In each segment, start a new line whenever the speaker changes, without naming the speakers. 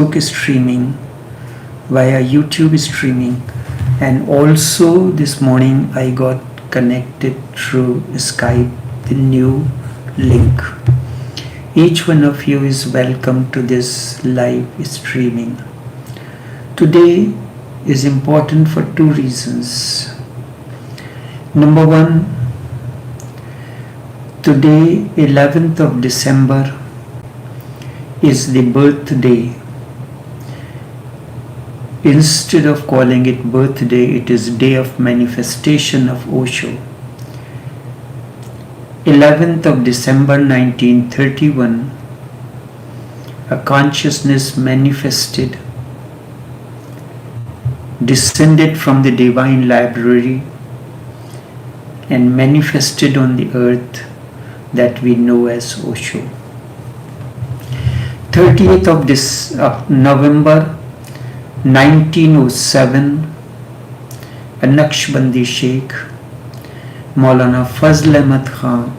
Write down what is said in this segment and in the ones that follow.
Facebook streaming, via YouTube streaming, and also this morning I got connected through Skype, the new link. Each one of you is welcome to this live streaming. Today is important for two reasons. Number one, today, 11th of December, is the birthday. Instead of calling it birthday, it is day of manifestation of Osho. 11th of December 1931, a consciousness manifested, descended from the divine library and manifested on the earth that we know as Osho. 30th of November 1907, a Naqshbandi Sheikh, Maulana Fazl Ahmad Khan,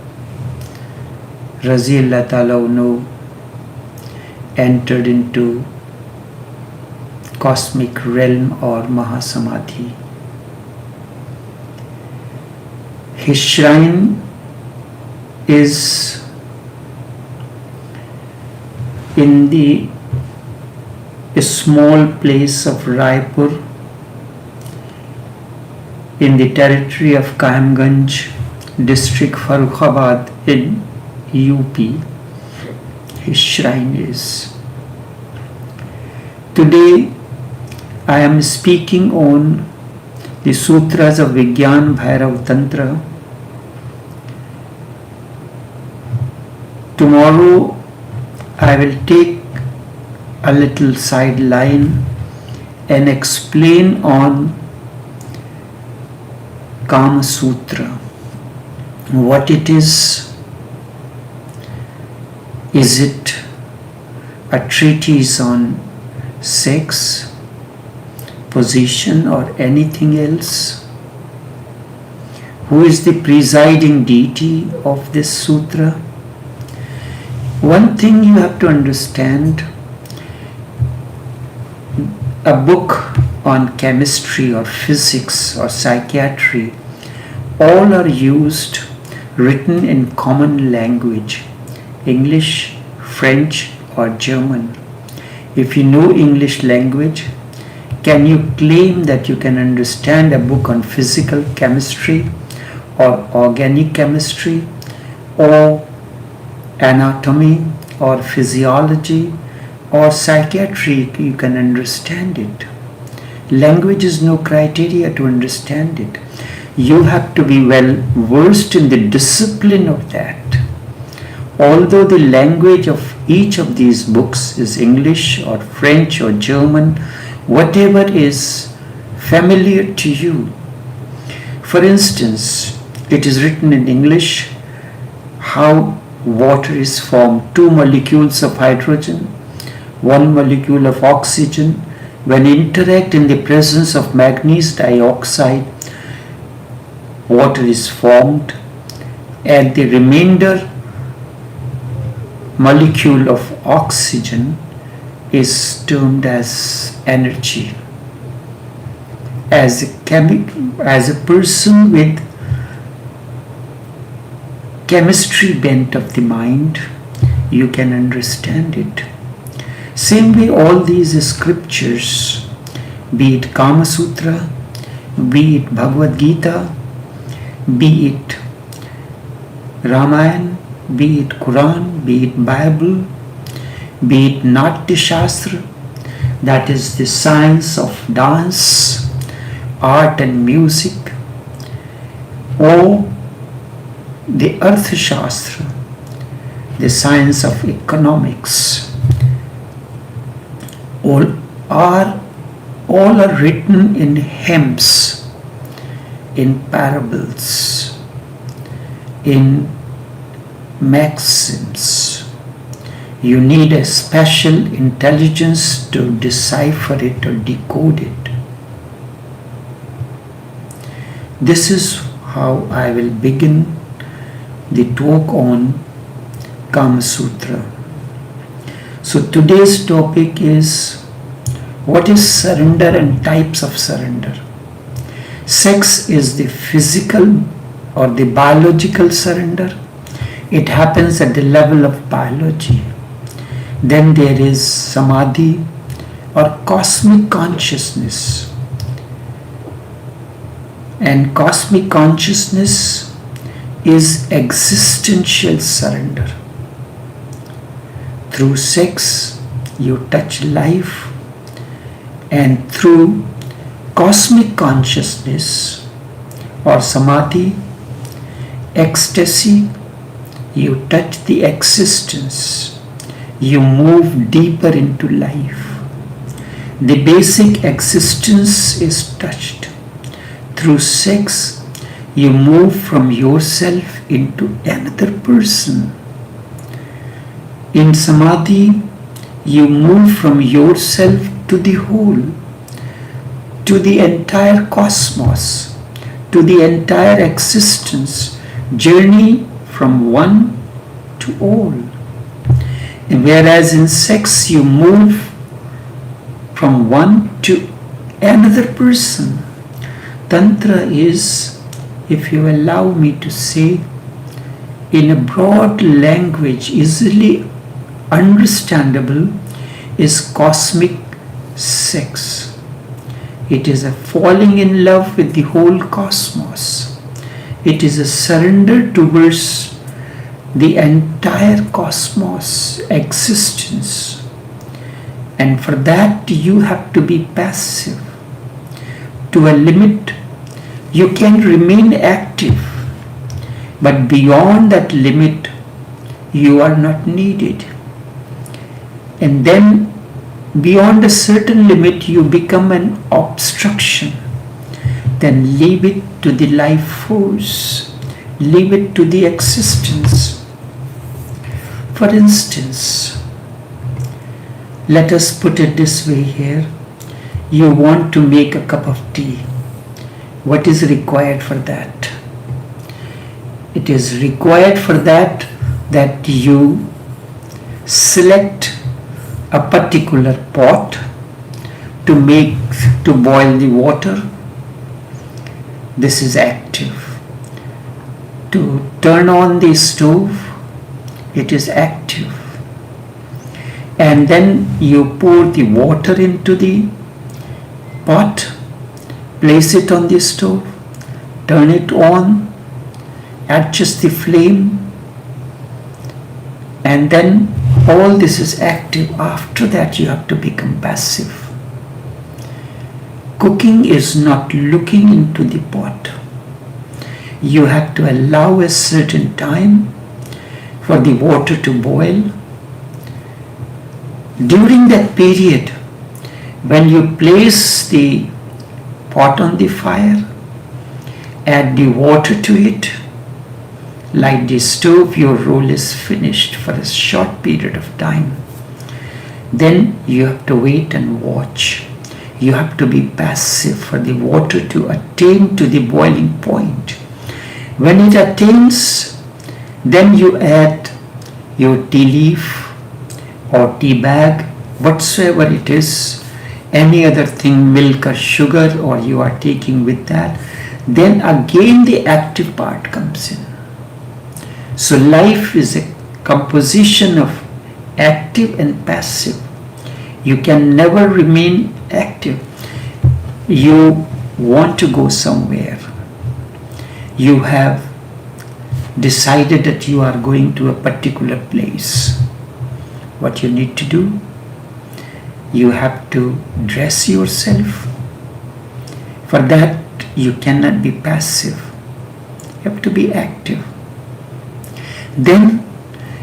Raziallah Ta'ala anhu, entered into cosmic realm or Mahasamadhi. His shrine is in the small place of Raipur in the territory of Kaimganj, district Farrukhabad in UP. His shrine is. Today I am speaking on the sutras of Vigyan Bhairav Tantra. Tomorrow I will take a little sideline and explain on Kama Sutra, what it is. Is it a treatise on sex, position, or anything else? Who is the presiding deity of this sutra? One thing you have to understand, a book on chemistry or physics or psychiatry, all are used, written in common language, English, French, or German. If you know English language, can you claim that you can understand a book on physical chemistry or organic chemistry or anatomy or physiology or psychiatry? You can understand it. Language is no criteria to understand it. You have to be well versed in the discipline of that. Although the language of each of these books is English or French or German, whatever is familiar to you. For instance, it is written in English how water is formed. 2 molecules of hydrogen, 1 molecule of oxygen, when interact in the presence of manganese dioxide, water is formed, and the remainder molecule of oxygen is termed as energy. As a person with chemistry bent of the mind, you can understand it. Same way, all these scriptures, be it Kama Sutra, be it Bhagavad Gita, be it Ramayana, be it Quran, be it Bible, be it Natya Shastra, that is the science of dance, art and music, or the Arthashastra, the science of economics, all are written in hymns, in parables, in maxims. You need a special intelligence to decipher it or decode it. This is how I will begin the talk on Kama Sutra. So today's topic is what is surrender and types of surrender. Sex is the physical or the biological surrender. It happens at the level of biology. Then there is samadhi or cosmic consciousness. And cosmic consciousness is existential surrender. Through sex, you touch life, and through cosmic consciousness or samadhi, ecstasy, you touch the existence. You move deeper into life. The basic existence is touched. Through sex, you move from yourself into another person. In samadhi, you move from yourself to the whole, to the entire cosmos, to the entire existence, journey from one to all. And whereas in sex you move from one to another person, Tantra is, if you allow me to say, in a broad language, easily understandable, is cosmic sex. It is a falling in love with the whole cosmos. It is a surrender towards the entire cosmos existence. And for that you have to be passive. To a limit, you can remain active, but beyond that limit, you are not needed. And then beyond a certain limit, you become an obstruction. Then leave it to the life force. Leave it to the existence. For instance, let us put it this way here. You want to make a cup of tea. What is required for that? It is required for that you select a particular pot to boil the water. This is active. To turn on the stove, it is active. And then you pour the water into the pot, place it on the stove, turn it on, adjust the flame, and then all this is active. After that you have to become passive. Cooking is not looking into the pot. You have to allow a certain time for the water to boil. During that period, when you place the pot on the fire, add the water to it, light the stove, your role is finished for a short period of time. Then you have to wait and watch. You have to be passive for the water to attain to the boiling point. When it attains, then you add your tea leaf or tea bag, whatsoever it is, any other thing, milk or sugar, or you are taking with that. Then again the active part comes in. So life is a composition of active and passive. You can never remain active. You want to go somewhere. You have decided that you are going to a particular place. What you need to do? You have to dress yourself. For that, you cannot be passive. You have to be active. Then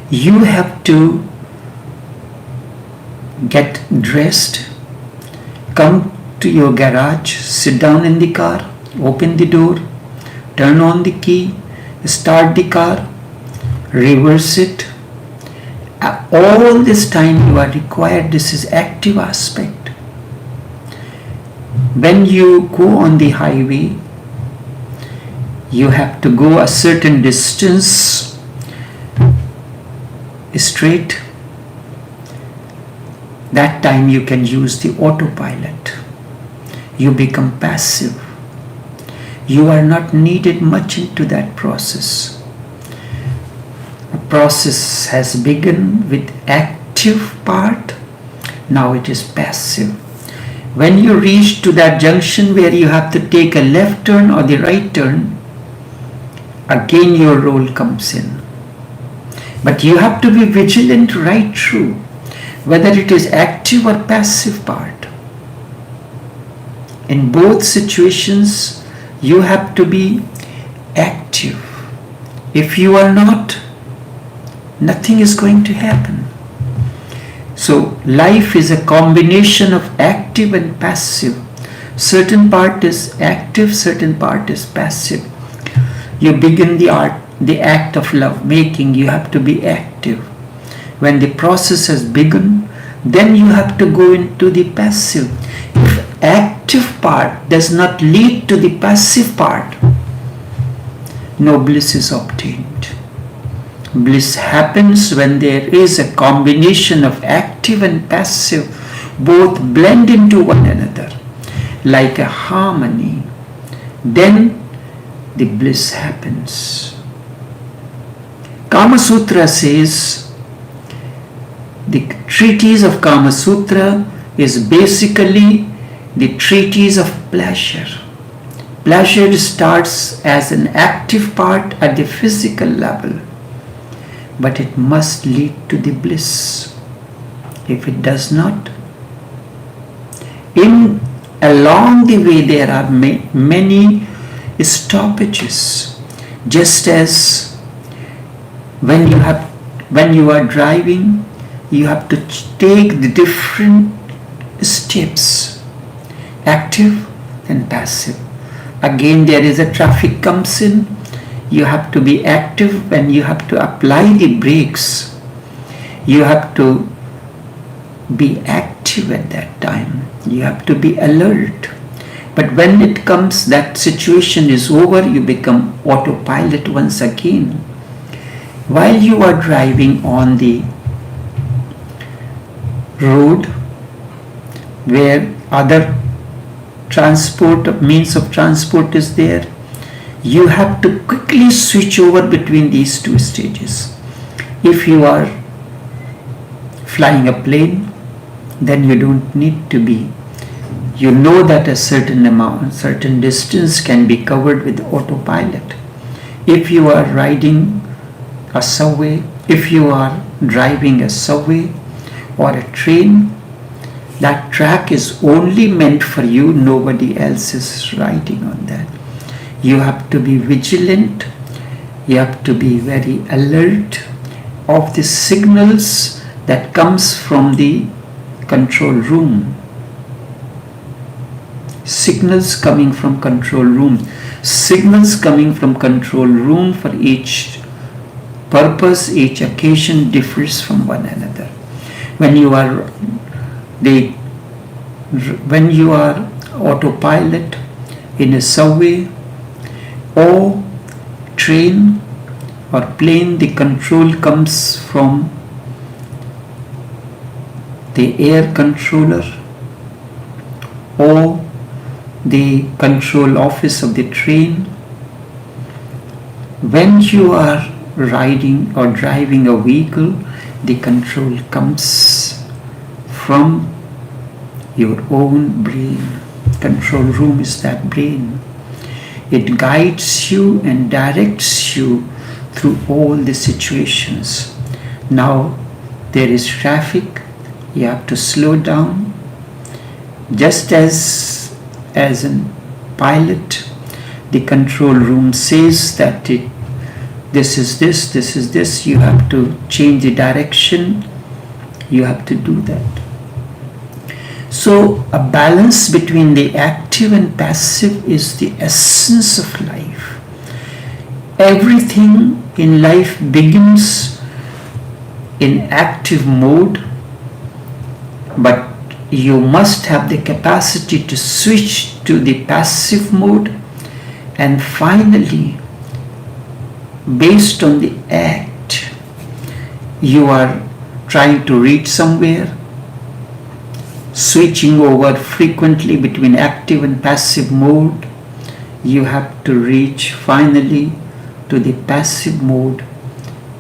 you have to get dressed, come to your garage, sit down in the car, open the door, turn on the key, start the car, reverse it. All this time you are required. This is active aspect. When you go on the highway, you have to go a certain distance straight. That time you can use the autopilot. You become passive. You are not needed much into that process. The process has begun with active part. Now it is passive. When you reach to that junction where you have to take a left turn or the right turn, again your role comes in. But you have to be vigilant right through, whether it is active or passive part. In both situations, you have to be active. If you are not, nothing is going to happen. So life is a combination of active and passive. Certain part is active, certain part is passive. You begin the act of love making, you have to be active. When the process has begun, then you have to go into the passive. If active part does not lead to the passive part, no bliss is obtained. Bliss happens when there is a combination of active and passive, both blend into one another like a harmony. Then the bliss happens. Kama Sutra says, the treatise of Kama Sutra is basically the treatise of pleasure. Pleasure starts as an active part at the physical level, but it must lead to the bliss. If it does not, along the way there are many stoppages. Just as when you are driving, you have to take the different steps, active and passive. Again, there is a traffic comes in. You have to be active when you have to apply the brakes. You have to be active at that time. You have to be alert. But when it comes, that situation is over, you become autopilot once again. While you are driving on the road where other means of transport is there, you have to quickly switch over between these two stages. If you are flying a plane, then you don't need to be. You know that a certain distance can be covered with autopilot. If you are riding a subway, if you are driving a subway or a train, that track is only meant for you, nobody else is riding on that. You have to be vigilant, you have to be very alert of the signals that comes from the control room. Signals coming from control room. Signals coming from control room for each purpose, each occasion differs from one another. When you are autopilot in a subway or train or plane, the control comes from the air controller or the control office of the train. When you are riding or driving a vehicle, the control comes from your own brain. Control room is that brain. It guides you and directs you through all the situations. Now there is traffic, you have to slow down. Just as a pilot, the control room says that this is this, you have to change the direction, you have to do that. So a balance between the active and passive is the essence of life. Everything in life begins in active mode, but you must have the capacity to switch to the passive mode, and finally, based on the act, you are trying to reach somewhere, switching over frequently between active and passive mode. You have to reach finally to the passive mode.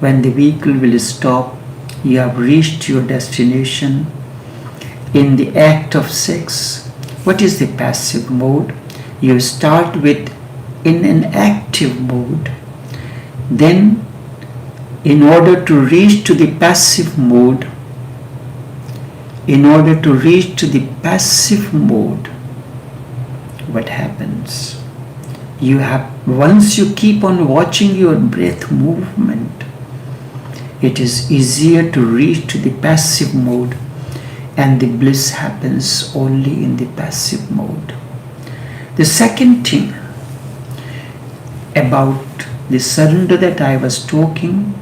When the vehicle will stop, you have reached your destination. In the act of sex, what is the passive mode? You start with in an active mode. Then, in order to reach to the passive mode, what happens? Once you keep on watching your breath movement, it is easier to reach to the passive mode, and the bliss happens only in the passive mode. The second thing about the surrender that I was talking,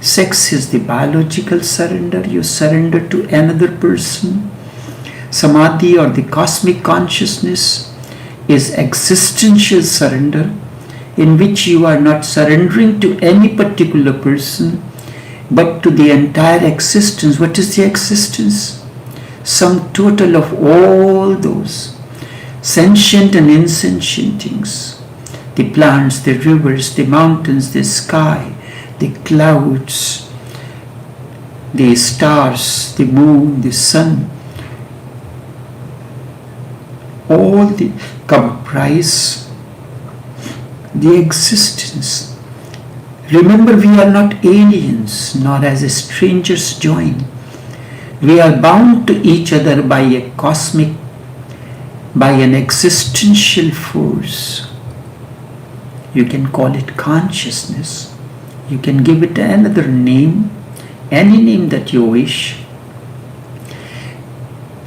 sex is the biological surrender. You surrender to another person. Samadhi or the cosmic consciousness is existential surrender, in which you are not surrendering to any particular person, but to the entire existence. What is the existence? Sum total of all those sentient and insentient things. The plants, the rivers, the mountains, the sky, the clouds, the stars, the moon, the sun. All the comprise the existence. Remember, we are not aliens, nor as strangers join. We are bound to each other by an existential force. You can call it consciousness. You can give it another name, any name that you wish.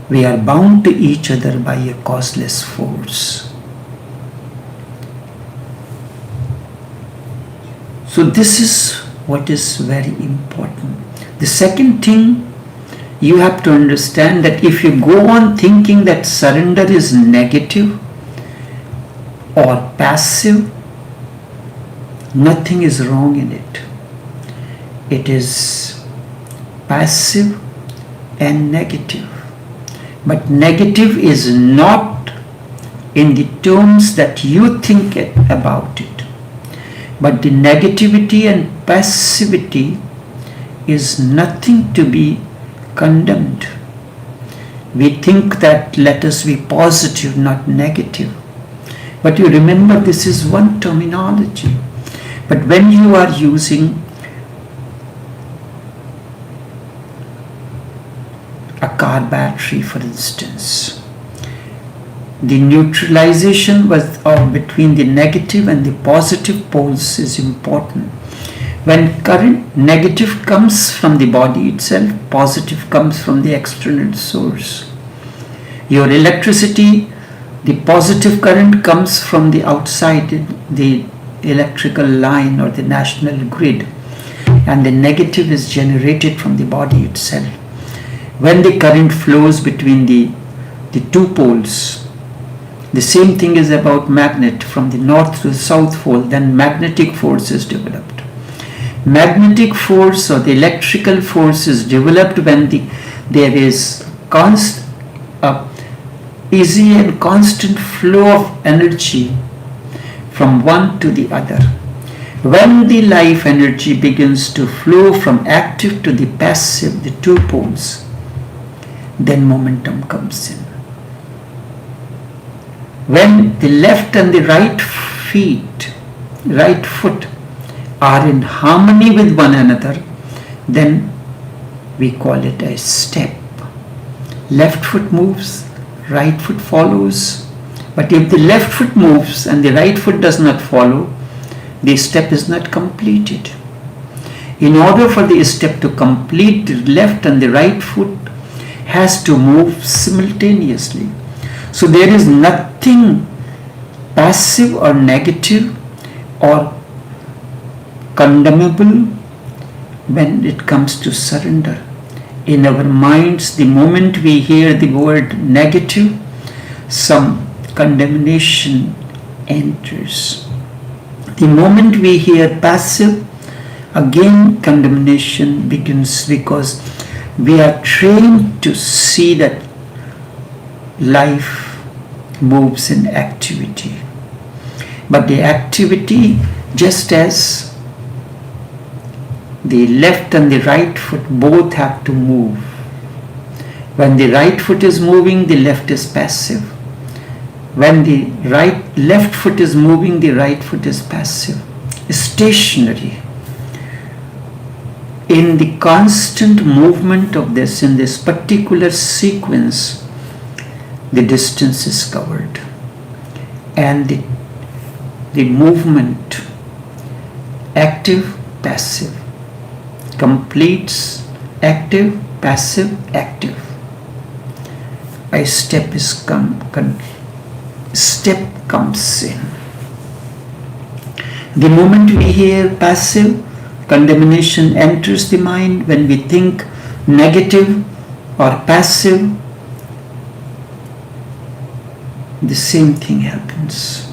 We are bound to each other by a causeless force. So this is what is very important. The second thing, you have to understand that if you go on thinking that surrender is negative or passive, nothing is wrong in it. It is passive and negative. But negative is not in the terms that you think about it. But the negativity and passivity is nothing to be condemned. We think that let us be positive, not negative. But you remember, this is one terminology. But when you are using a car battery, for instance, the neutralization between the negative and the positive poles is important. When current negative comes from the body itself, positive comes from the external source. Your electricity, the positive current comes from the outside, the electrical line or the national grid, and the negative is generated from the body itself. When the current flows between the two poles, the same thing is about magnet from the north to the south pole, then magnetic force is developed. Magnetic force or the electrical force is developed when there is easy and constant flow of energy from one to the other. When the life energy begins to flow from active to the passive, the two poles, then momentum comes in. When the left and the right foot are in harmony with one another, then we call it a step. Left foot moves, right foot follows. But if the left foot moves and the right foot does not follow, the step is not completed. In order for the step to complete, the left and the right foot has to move simultaneously. So there is nothing passive or negative or condemnable when it comes to surrender. In our minds, the moment we hear the word negative, some condemnation enters. The moment we hear passive, again condemnation begins, because we are trained to see that life moves in activity. But the activity, just as the left and the right foot both have to move. When the right foot is moving, the left is passive. When the left foot is moving, the right foot is passive, stationary. In the constant movement of this, in this particular sequence, the distance is covered. And the movement, active, passive, completes active, passive, active. A step comes in. The moment we hear passive, condemnation enters the mind. When we think negative or passive, the same thing happens.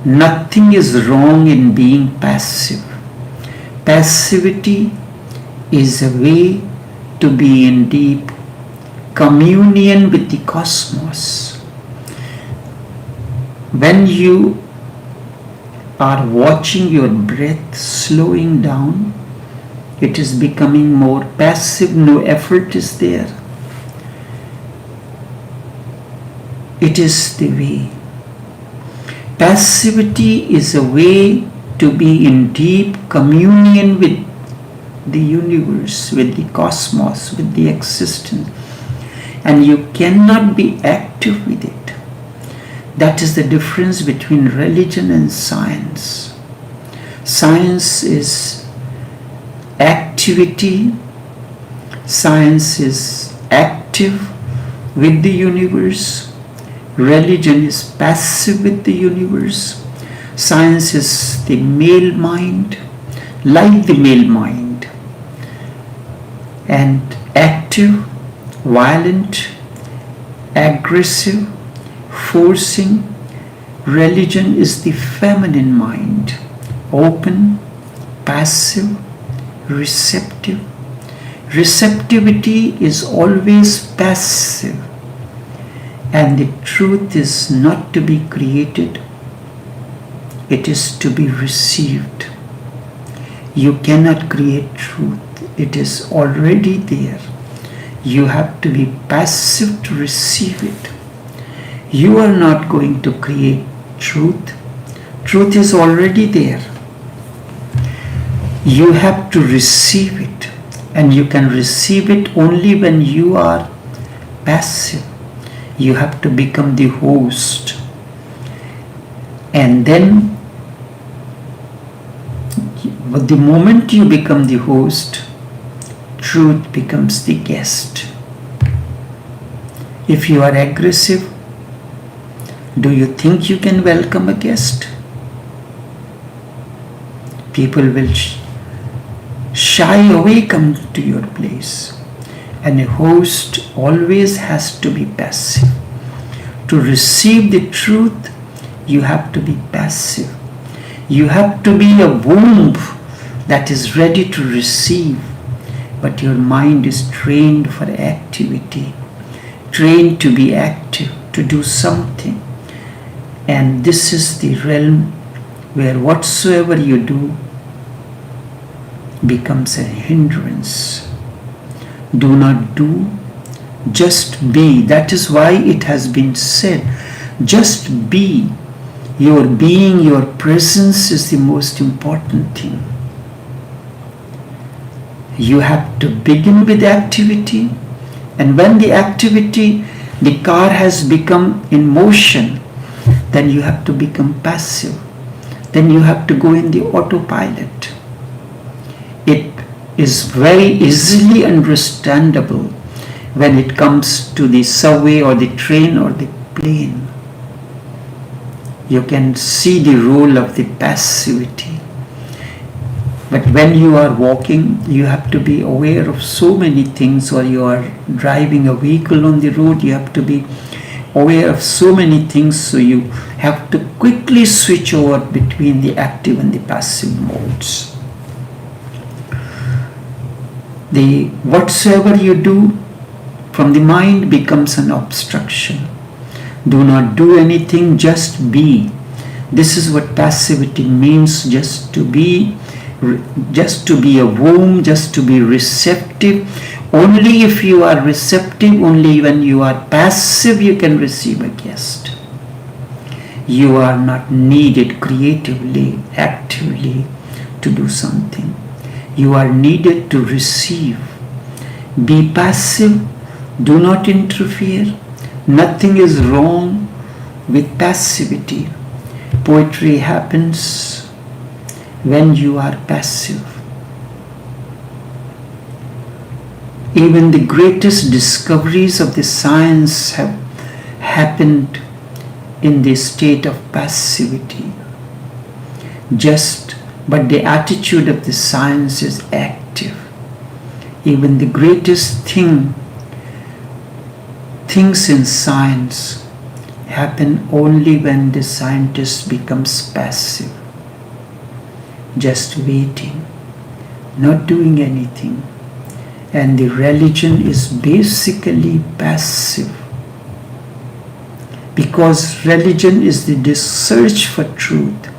Nothing is wrong in being passive. Passivity is a way to be in deep communion with the cosmos. When you are watching your breath slowing down, it is becoming more passive, no effort is there. It is the way. Passivity is a way to be in deep communion with the universe, with the cosmos, with the existence. And you cannot be active with it. That is the difference between religion and science. Science is activity. Science is active with the universe. Religion is passive with the universe. Science is the male mind, like the male mind, and active, violent, aggressive, forcing. Religion is the feminine mind, open, passive, receptive. Receptivity is always passive, and the truth is not to be created, it is to be received. You cannot create truth, it is already there. You have to be passive to receive it. You are not going to create truth. Truth is already there. You have to receive it, and you can receive it only when you are passive. You have to become the host, and then the moment you become the host, truth becomes the guest. If you are aggressive, do you think you can welcome a guest? People will shy away come to your place. And a host always has to be passive. To receive the truth, you have to be passive. You have to be a womb that is ready to receive. But your mind is trained for activity, trained to be active, to do something. And this is the realm where whatsoever you do becomes a hindrance. Do not do, just be. That is why it has been said, just be. Your being, your presence is the most important thing. You have to begin with activity, and when the activity, the car has become in motion, then you have to become passive. Then you have to go in the autopilot. It is very easily understandable when it comes to the subway or the train or the plane. You can see the role of the passivity. But when you are walking, you have to be aware of so many things, or you are driving a vehicle on the road, you have to be aware of so many things, so you have to quickly switch over between the active and the passive modes. Whatsoever you do, from the mind becomes an obstruction. Do not do anything, just be. This is what passivity means, just to be a womb, just to be receptive. Only if you are receptive, only when you are passive, you can receive a guest. You are not needed creatively, actively to do something. You are needed to receive. Be passive, do not interfere. Nothing is wrong with passivity. Poetry happens when you are passive. Even the greatest discoveries of the science have happened in the state of passivity. But the attitude of the science is active. Even the greatest things in science happen only when the scientist becomes passive, just waiting, not doing anything. And the religion is basically passive, because religion is the search for truth.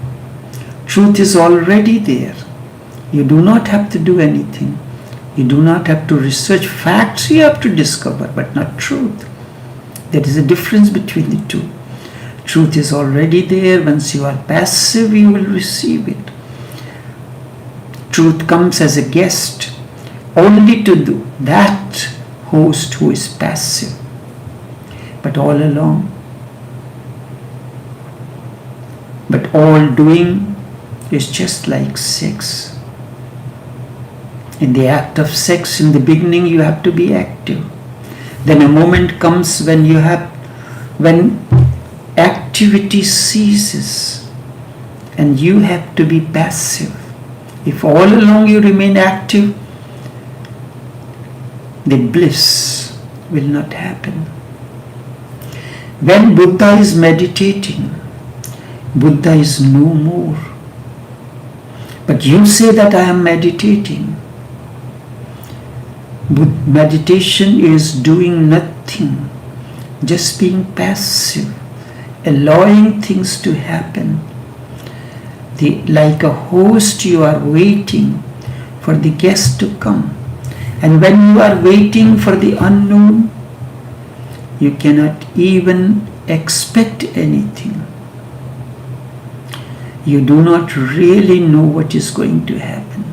Truth is already there. You do not have to do anything. You do not have to research facts. You have to discover, but not truth. There is a difference between the two. Truth is already there. Once you are passive, you will receive it. Truth comes as a guest only to that host who is passive. But all along, all doing is just like sex. In the act of sex, in the beginning, you have to be active. Then a moment comes when activity ceases and you have to be passive. If all along you remain active, the bliss will not happen. When Buddha is meditating, Buddha is no more. But you say that I am meditating. Meditation is doing nothing, just being passive, allowing things to happen. Like a host, you are waiting for the guest to come. And when you are waiting for the unknown, you cannot even expect anything. You do not really know what is going to happen.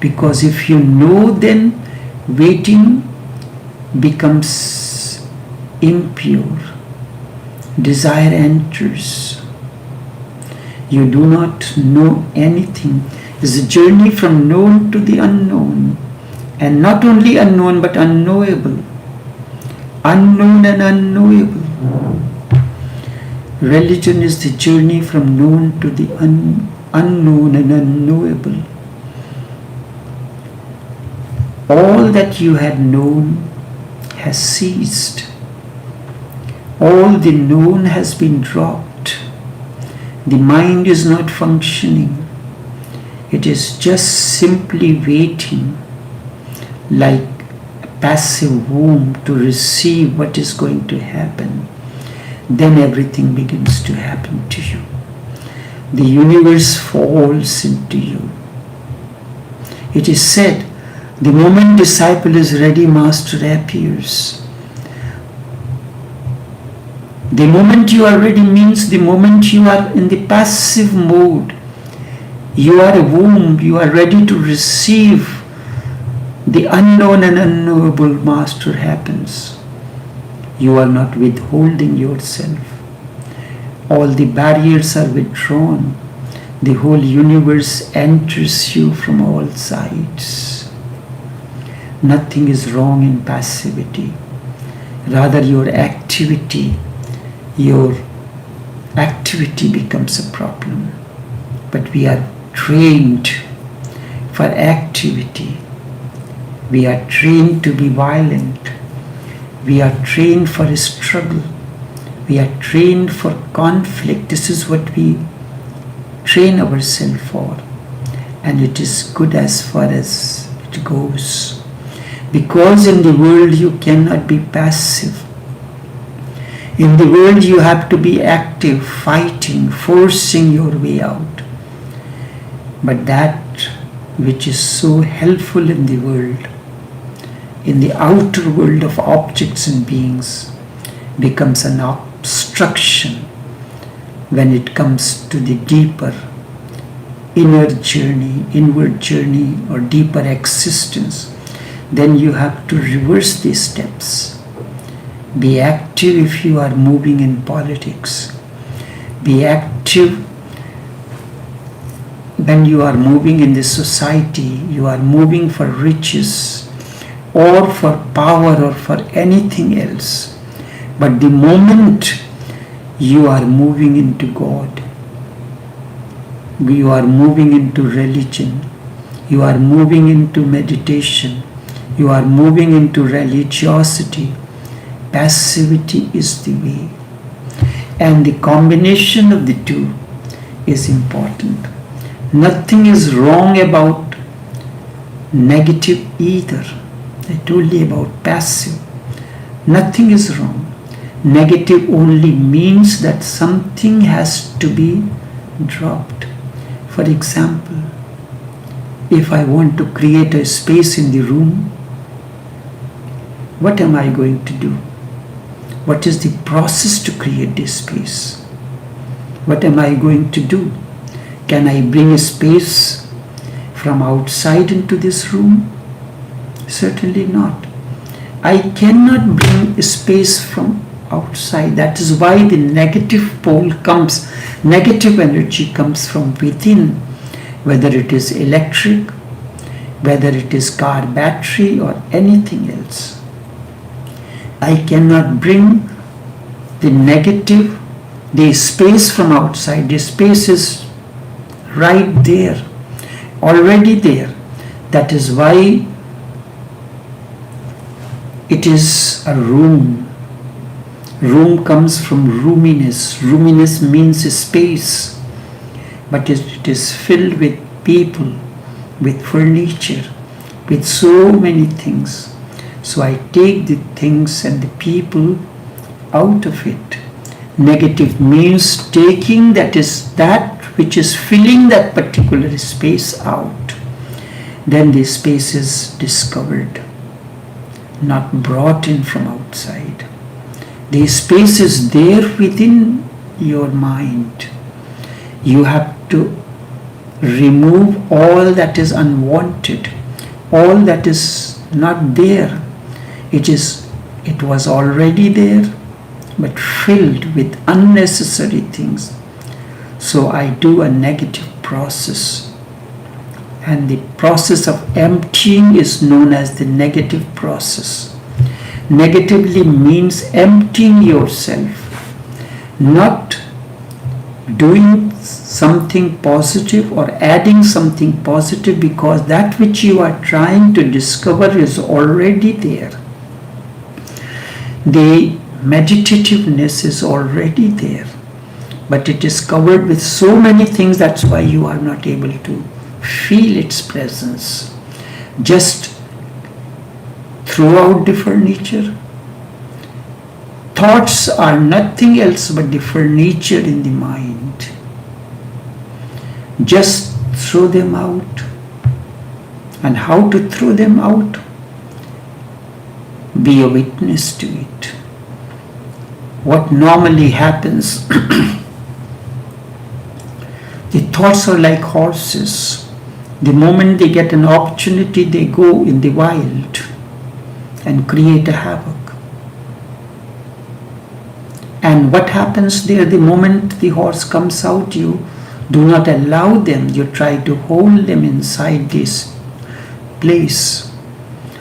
Because if you know, then waiting becomes impure. Desire enters. You do not know anything. It's a journey from known to the unknown. And not only unknown, but unknowable. Unknown and unknowable. Religion is the journey from known to the unknown and unknowable. All that you had known has ceased. All the known has been dropped. The mind is not functioning. It is just simply waiting, like a passive womb, to receive what is going to happen. Then everything begins to happen to you. The universe falls into you. It is said, the moment disciple is ready, master appears. The moment you are ready means the moment you are in the passive mode. You are a womb, you are ready to receive. The unknown and unknowable master happens. You are not withholding yourself. All the barriers are withdrawn. The whole universe enters you from all sides. Nothing is wrong in passivity. Rather, your activity becomes a problem. But we are trained for activity. We are trained to be violent. We are trained for a struggle. We are trained for conflict. This is what we train ourselves for. And it is good as far as it goes. Because in the world you cannot be passive. In the world you have to be active, fighting, forcing your way out. But that which is so helpful in the world, in the outer world of objects and beings, becomes an obstruction when it comes to the deeper inner journey, inward journey, or deeper existence. Then you have to reverse these steps. Be active if you are moving in politics. Be active when you are moving in the society, you are moving for riches or for power or for anything else. But the moment you are moving into God, you are moving into religion, you are moving into meditation, you are moving into religiosity, passivity is the way. And the combination of the two is important. Nothing is wrong about negative either. I told you about passive. Nothing is wrong. Negative only means that something has to be dropped. For example, if I want to create a space in the room, what am I going to do? What is the process to create this space? What am I going to do? Can I bring a space from outside into this room? Certainly not. I cannot bring a space from outside. That is why the negative pole comes, negative energy comes from within, whether it is electric, whether it is car battery or anything else. I cannot bring the negative, the space from outside. The space is right there, already there. That is why it is a room. Room comes from roominess. Roominess means a space, but it is filled with people, with furniture, with so many things. So I take the things and the people out of it. Negative means taking that which is filling that particular space out. Then the space is discovered, not brought in from outside. The space is there within your mind. You have to remove all that is unwanted, all that is not there. It was already there, but filled with unnecessary things. So I do a negative process. And the process of emptying is known as the negative process. Negatively means emptying yourself, not doing something positive or adding something positive, because that which you are trying to discover is already there. The meditativeness is already there, but it is covered with so many things. That's why you are not able to feel its presence. Just throw out the furniture. Thoughts are nothing else but the furniture in the mind. Just throw them out. And how to throw them out? Be a witness to it. What normally happens, the thoughts are like horses. The moment they get an opportunity, they go in the wild and create a havoc. And what happens there, the moment the horse comes out, you do not allow them, you try to hold them inside this place,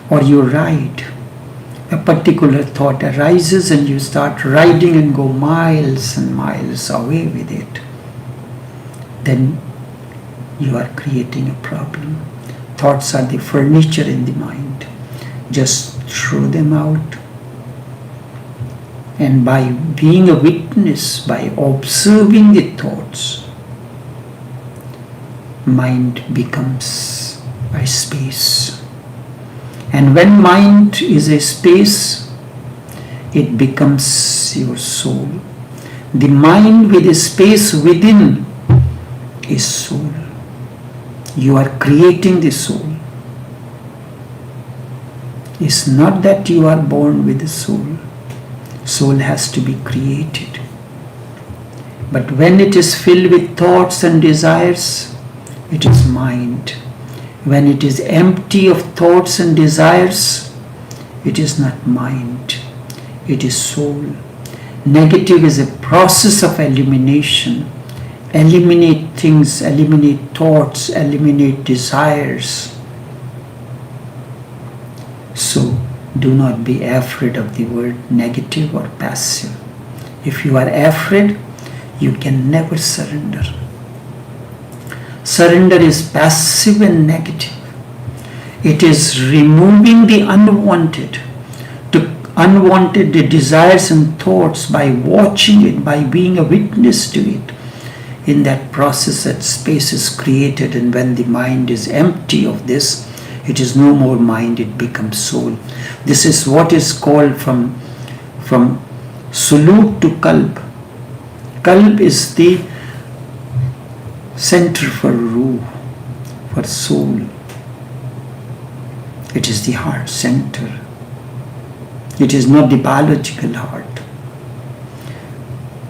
or you ride. A particular thought arises and you start riding and go miles and miles away with it. Then you are creating a problem. Thoughts are the furniture in the mind. Just throw them out. And by being a witness, by observing the thoughts, mind becomes a space. And when mind is a space, it becomes your soul. The mind with a space within is soul. You are creating the soul. It's not that you are born with a soul. Soul has to be created. But when it is filled with thoughts and desires, it is mind. When it is empty of thoughts and desires, it is not mind. It is soul. Negative is a process of elimination. Eliminate things, eliminate thoughts, eliminate desires. So, do not be afraid of the word negative or passive. If you are afraid, you can never surrender. Surrender is passive and negative. It is removing the unwanted. The desires and thoughts by watching it, by being a witness to it. In that process, that space is created, and when the mind is empty of this, it is no more mind, it becomes soul. This is what is called from sulut to kalb. Kalb is the center for ruh, for soul. It is the heart center. It is not the biological heart.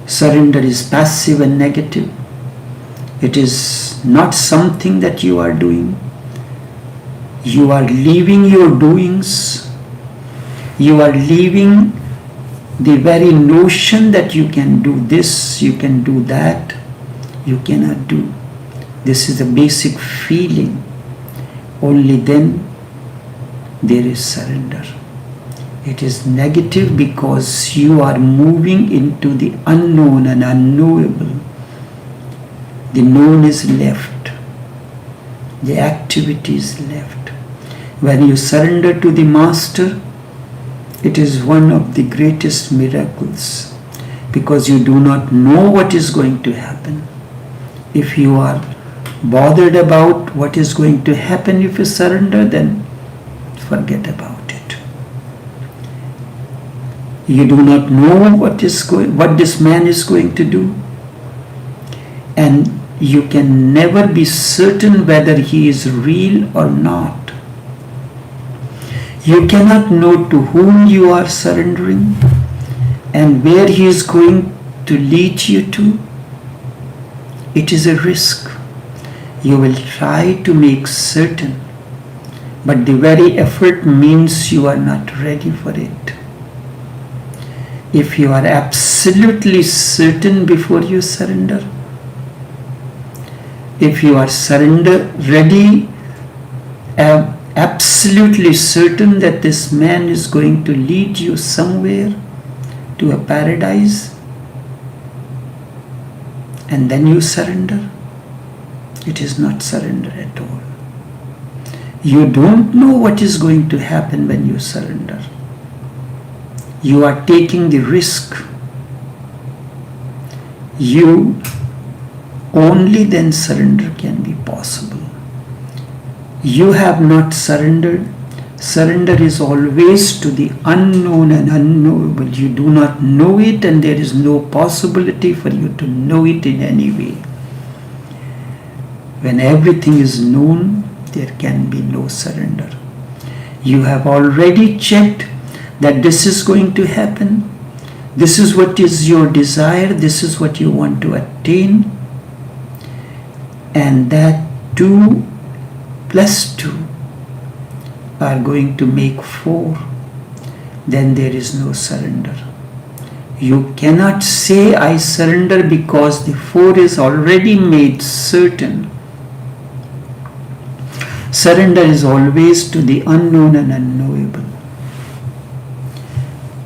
Surrender is passive and negative. It is not something that you are doing. You are leaving your doings. You are leaving the very notion that you can do this, you can do that. You cannot do. This is the basic feeling. Only then there is surrender. It is negative because you are moving into the unknown and unknowable. The known is left. The activity is left. When you surrender to the Master, it is one of the greatest miracles, because you do not know what is going to happen. If you are bothered about what is going to happen if you surrender, then forget about it. You do not know what this man is going to do, and you can never be certain whether he is real or not. You cannot know to whom you are surrendering and where he is going to lead you to. It is a risk. You will try to make certain, but the very effort means you are not ready for it. If you are absolutely certain before you surrender, if you are ready, absolutely certain that this man is going to lead you somewhere to a paradise, and then you surrender, it is not surrender at all. You don't know what is going to happen when you surrender. You are taking the risk. You only then surrender can be possible. You have not surrendered. Surrender is always to the unknown and unknowable. You do not know it, and there is no possibility for you to know it in any way. When everything is known, there can be no surrender. You have already checked that this is going to happen. This is what is your desire. This is what you want to attain. And that 2 plus 2 are going to make 4. Then there is no surrender. You cannot say I surrender because the 4 is already made certain. Surrender is always to the unknown and unknowable.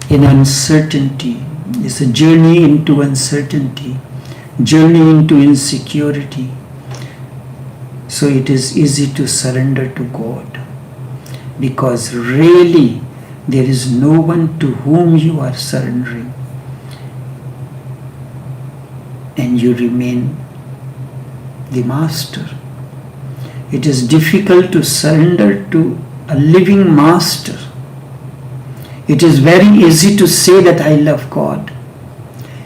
In uncertainty, it's a journey into uncertainty, journey into insecurity. So it is easy to surrender to God, because really there is no one to whom you are surrendering, and you remain the Master. It is difficult to surrender to a living master. It is very easy to say that I love God.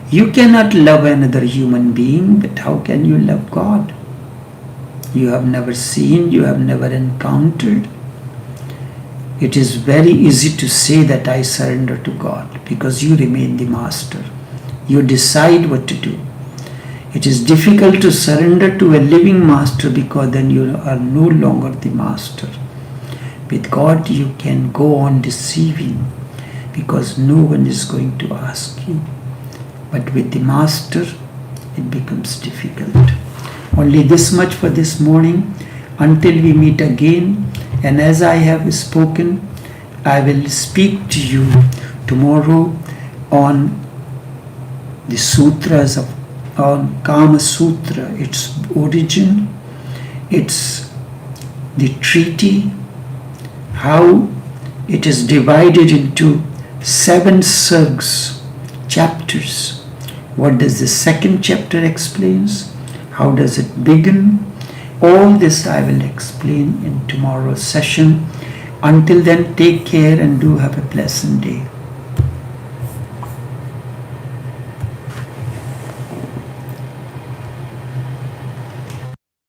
You cannot love another human being, but how can you love God? You have never seen, you have never encountered. It is very easy to say that I surrender to God because you remain the master. You decide what to do. It is difficult to surrender to a living master because then you are no longer the master. With God you can go on deceiving because no one is going to ask you. But with the master it becomes difficult. Only this much for this morning until we meet again. And as I have spoken, I will speak to you tomorrow on the sutras on Kama Sutra, its origin, its the treaty, how it is divided into 7 sargas, chapters. What does the second chapter explains? How does it begin? All this I will explain in tomorrow's session. Until then, take care and do have a pleasant day.